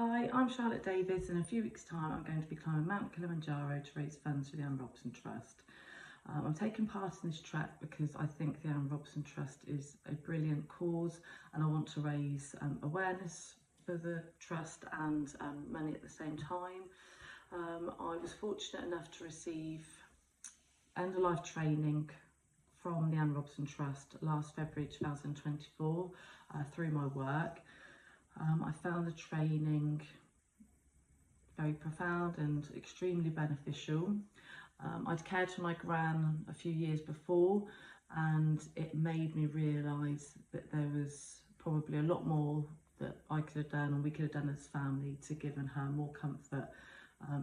Hi, I'm Charlotte Davies. In a few weeks' time I'm going to be climbing Mount Kilimanjaro to raise funds for the Anne Robson Trust. I'm taking part in this trek because I think the Anne Robson Trust is a brilliant cause, and I want to raise awareness for the trust and money at the same time. I was fortunate enough to receive end-of-life training from the Anne Robson Trust last February 2024 through my work. I found the training very profound and extremely beneficial. I'd cared for my gran a few years before, and it made me realise that there was probably a lot more that I could have done and we could have done as a family to give her more comfort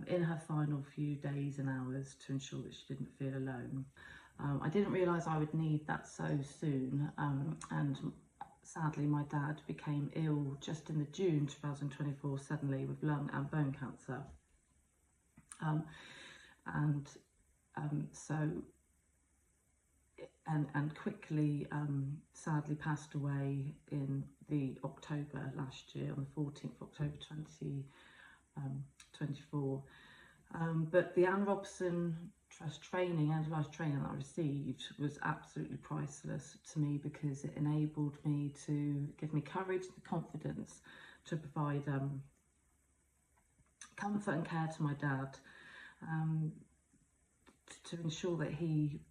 in her final few days and hours to ensure that she didn't feel alone. I didn't realise I would need that so soon, and sadly my dad became ill just in the June 2024 suddenly with lung and bone cancer, and quickly sadly passed away in the October last year, on the 14th of October 2024. But the Anne Robson Trust training, end-of-life training that I received, was absolutely priceless to me, because it enabled me to give me courage and confidence to provide comfort and care to my dad, to ensure that he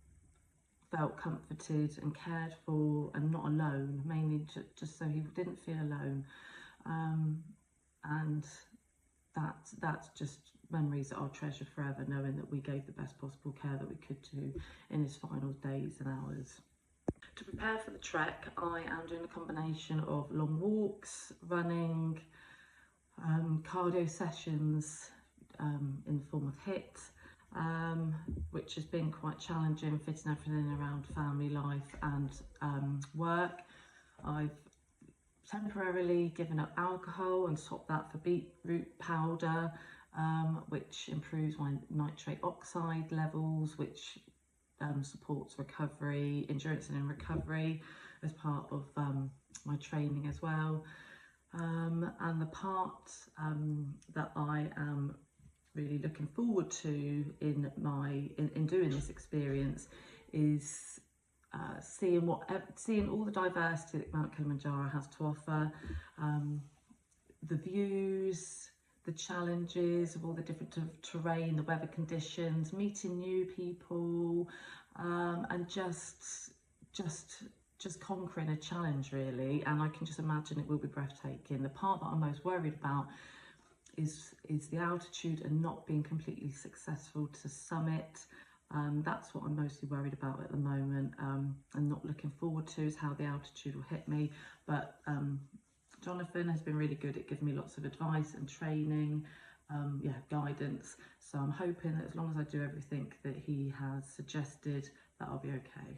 felt comforted and cared for and not alone, mainly just so he didn't feel alone. And that's just memories that I'll treasure forever, knowing that we gave the best possible care that we could do in his final days and hours. To prepare for the trek, I am doing a combination of long walks, running, cardio sessions in the form of HIIT, which has been quite challenging, fitting everything around family life and work. I've temporarily given up alcohol and swapped that for beetroot powder, which improves my nitrate oxide levels, which supports recovery, endurance and in recovery as part of my training as well. And the part that I am really looking forward to in doing this experience is seeing all the diversity that Mount Kilimanjaro has to offer, the views, the challenges of all the different terrain, the weather conditions, meeting new people, and just conquering a challenge, really. And I can just imagine it will be breathtaking. The part that I'm most worried about is the altitude and not being completely successful to summit. That's what I'm mostly worried about at the moment, and not looking forward to, is how the altitude will hit me. But Jonathan has been really good at giving me lots of advice and training, guidance. So I'm hoping that as long as I do everything that he has suggested, that I'll be okay.